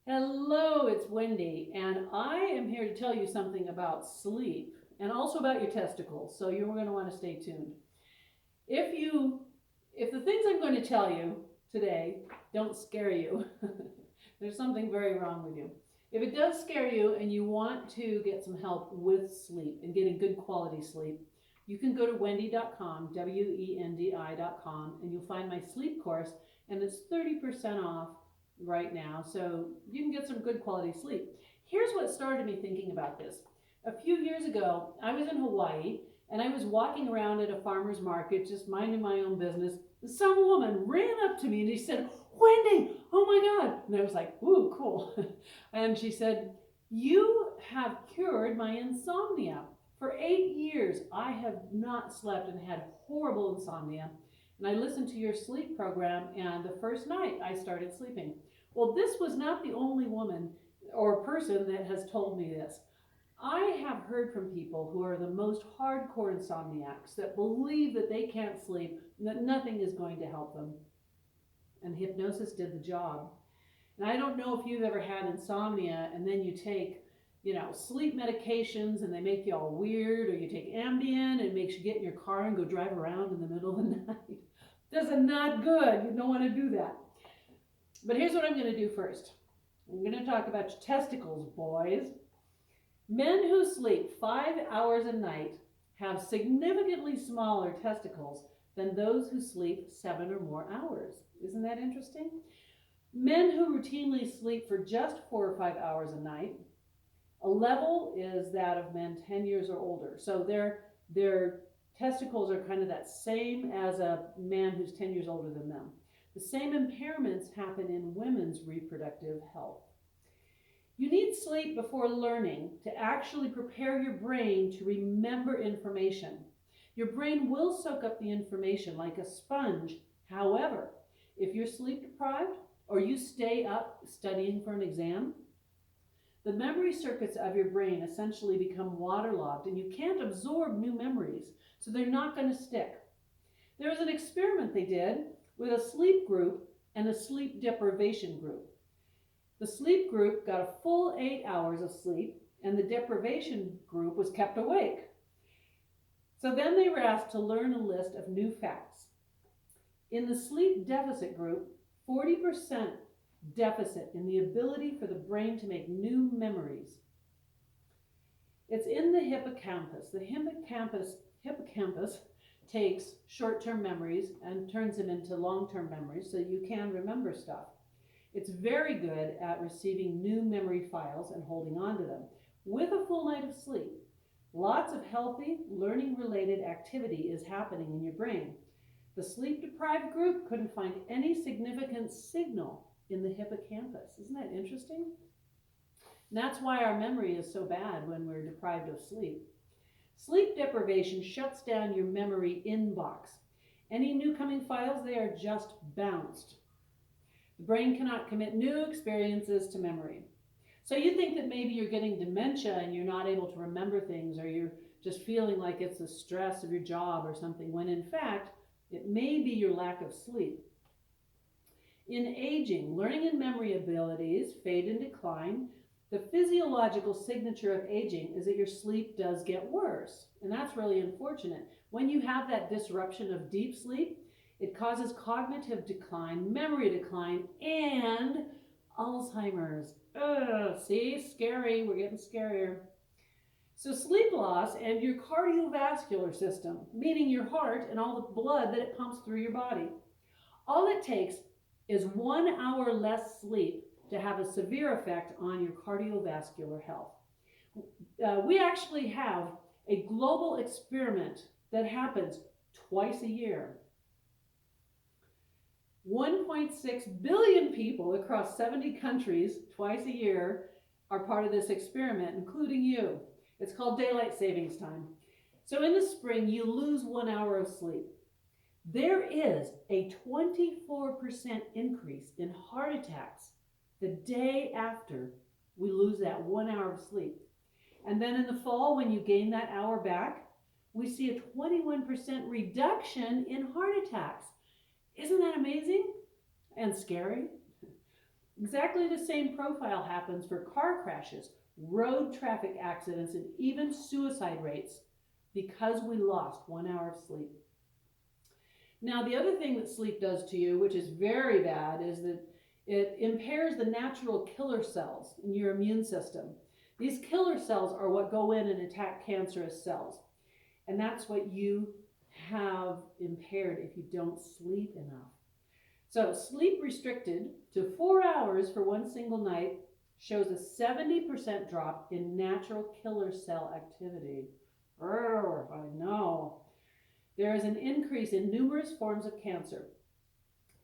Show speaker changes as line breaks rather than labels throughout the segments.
Hello, it's Wendy, and I am here to tell you something about sleep and also about your testicles. So you're going to want to stay tuned. If you, if the things I'm going to tell you today don't scare you, there's something very wrong with you. If it does scare you and you want to get some help with sleep and getting good quality sleep, you can go to wendy.com, WENDI.com, and you'll find my sleep course, and it's 30% off right now, so you can get some good quality sleep. Here's what started me thinking about this. A few years ago, I was in Hawaii and I was walking around at a farmer's market, just minding my own business. Some woman ran up to me and she said, "Wendy, oh my God." And I was like, "Ooh, cool." And she said, "You have cured my insomnia. For 8 years, I have not slept and had horrible insomnia. And I listened to your sleep program, and the first night I started sleeping." Well, this was not the only woman or person that has told me this. I have heard from people who are the most hardcore insomniacs that believe that they can't sleep and that nothing is going to help them. And hypnosis did the job. And I don't know if you've ever had insomnia and then you take, sleep medications and they make you all weird, or you take Ambien and it makes you get in your car and go drive around in the middle of the night. That's not good. You don't want to do that. But here's what I'm going to do first. I'm going to talk about your testicles, boys. Men who sleep 5 hours a night have significantly smaller testicles than those who sleep 7 or more hours. Isn't that interesting? Men who routinely sleep for just 4 or 5 hours a night, a level is that of men 10 years or older. So their testicles are kind of that same as a man who's 10 years older than them. The same impairments happen in women's reproductive health. You need sleep before learning to actually prepare your brain to remember information. Your brain will soak up the information like a sponge. However, if you're sleep deprived or you stay up studying for an exam, the memory circuits of your brain essentially become waterlogged and you can't absorb new memories, so they're not going to stick. There was an experiment they did with a sleep group and a sleep deprivation group. The sleep group got a full 8 hours of sleep, and the deprivation group was kept awake. So then they were asked to learn a list of new facts. In the sleep deficit group, 40% deficit in the ability for the brain to make new memories. It's in the hippocampus. The hippocampus takes short-term memories and turns them into long-term memories so you can remember stuff. It's very good at receiving new memory files and holding on to them with a full night of sleep. Lots of healthy, learning-related activity is happening in your brain. The sleep-deprived group couldn't find any significant signal in the hippocampus. Isn't that interesting? And that's why our memory is so bad when we're deprived of sleep. Sleep deprivation shuts down your memory inbox. Any new coming files, they are just bounced. The brain cannot commit new experiences to memory. So you think that maybe you're getting dementia and you're not able to remember things, or you're just feeling like it's the stress of your job or something, when in fact, it may be your lack of sleep. In aging, learning and memory abilities fade and decline. The physiological signature of aging is that your sleep does get worse, and that's really unfortunate. When you have that disruption of deep sleep, it causes cognitive decline, memory decline, and Alzheimer's. Ugh, see, scary, we're getting scarier. So sleep loss and your cardiovascular system, meaning your heart and all the blood that it pumps through your body. All it takes is 1 hour less sleep to have a severe effect on your cardiovascular health. We actually have a global experiment that happens twice a year. 1.6 billion people across 70 countries twice a year are part of this experiment, including you. It's called daylight savings time. So in the spring, you lose 1 hour of sleep. There is a 24% increase in heart attacks the day after we lose that 1 hour of sleep. And then in the fall, when you gain that hour back, we see a 21% reduction in heart attacks. Isn't that amazing and scary? Exactly the same profile happens for car crashes, road traffic accidents, and even suicide rates because we lost 1 hour of sleep. Now, the other thing that sleep does to you, which is very bad, is that it impairs the natural killer cells in your immune system. These killer cells are what go in and attack cancerous cells. And that's what you have impaired if you don't sleep enough. So sleep restricted to 4 hours for one single night shows a 70% drop in natural killer cell activity. I know. There is an increase in numerous forms of cancer.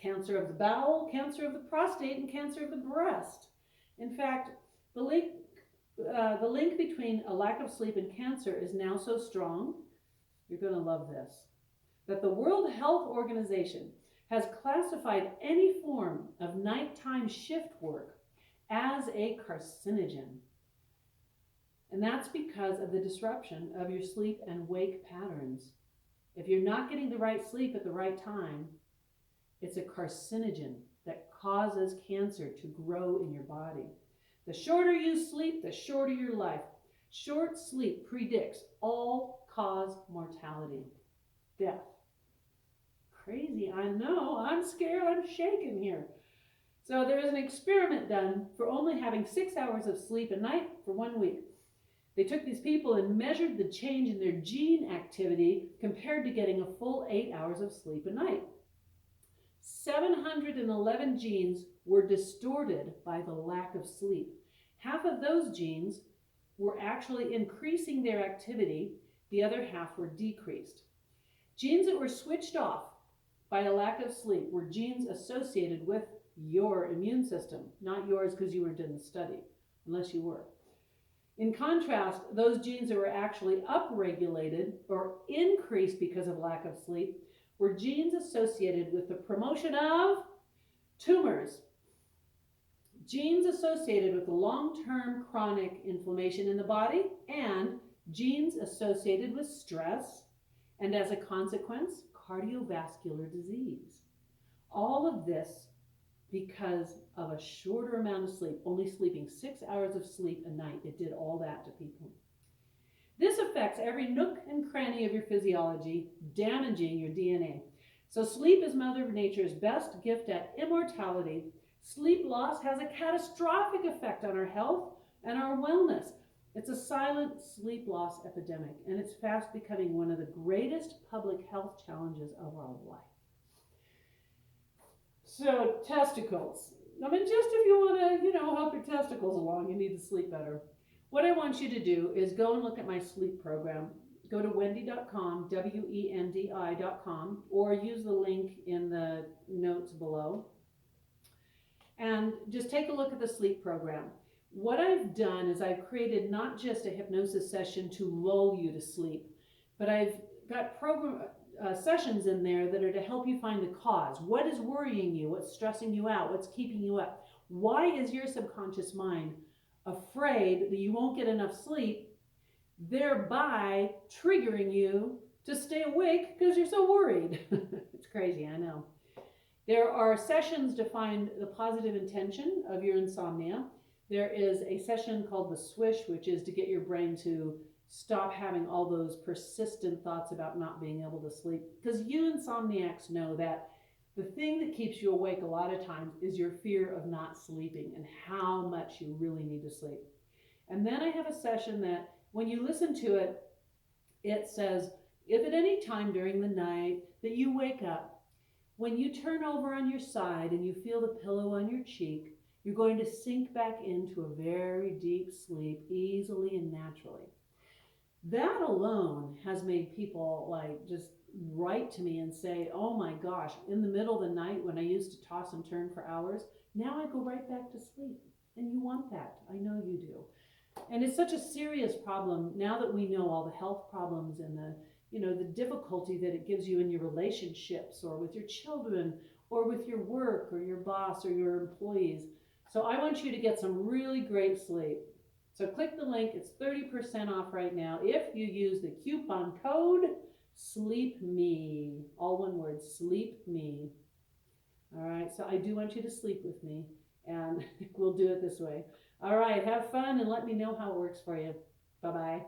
Cancer of the bowel, cancer of the prostate, and cancer of the breast. In fact, the link between a lack of sleep and cancer is now so strong, you're going to love this, that the World Health Organization has classified any form of nighttime shift work as a carcinogen. And that's because of the disruption of your sleep and wake patterns. If you're not getting the right sleep at the right time, it's a carcinogen that causes cancer to grow in your body. The shorter you sleep, the shorter your life. Short sleep predicts all-cause mortality, death. Crazy, I know. I'm scared. I'm shaking here. So there is an experiment done for only having 6 hours of sleep a night for 1 week. They took these people and measured the change in their gene activity compared to getting a full 8 hours of sleep a night. 711 genes were distorted by the lack of sleep. Half of those genes were actually increasing their activity, the other half were decreased. Genes that were switched off by a lack of sleep were genes associated with your immune system, not yours because you weren't in the study, unless you were. In contrast, those genes that were actually upregulated or increased because of lack of sleep were genes associated with the promotion of tumors, genes associated with long-term chronic inflammation in the body, and genes associated with stress, and as a consequence, cardiovascular disease. All of this because of a shorter amount of sleep, only sleeping 6 hours of sleep a night. It did all that to people. This affects every nook and cranny of your physiology, damaging your DNA. So sleep is Mother Nature's best gift at immortality. Sleep loss has a catastrophic effect on our health and our wellness. It's a silent sleep loss epidemic, and it's fast becoming one of the greatest public health challenges of our life. So testicles. I mean, just if you want to, help your testicles along, you need to sleep better. What I want you to do is go and look at my sleep program. Go to wendy.com, WENDI.com, or use the link in the notes below. And just take a look at the sleep program. What I've done is I've created not just a hypnosis session to lull you to sleep, but I've got sessions in there that are to help you find the cause. What is worrying you? What's stressing you out? What's keeping you up? Why is your subconscious mind afraid that you won't get enough sleep, thereby triggering you to stay awake because you're so worried? It's crazy, I know. There are sessions to find the positive intention of your insomnia. There is a session called the swish, which is to get your brain to stop having all those persistent thoughts about not being able to sleep. Because you insomniacs know that the thing that keeps you awake a lot of times is your fear of not sleeping and how much you really need to sleep. And then I have a session that when you listen to it, it says, if at any time during the night that you wake up, when you turn over on your side and you feel the pillow on your cheek, you're going to sink back into a very deep sleep easily and naturally. That alone has made people just write to me and say, oh my gosh, in the middle of the night when I used to toss and turn for hours, now I go right back to sleep. And you want that. I know you do. And it's such a serious problem now that we know all the health problems and the difficulty that it gives you in your relationships or with your children or with your work or your boss or your employees. So I want you to get some really great sleep. So click the link. It's 30% off right now if you use the coupon code SLEEPME. All one word, SLEEPME. All right, so I do want you to sleep with me. and we'll do it this way. All right, have fun and let me know how it works for you. Bye-bye.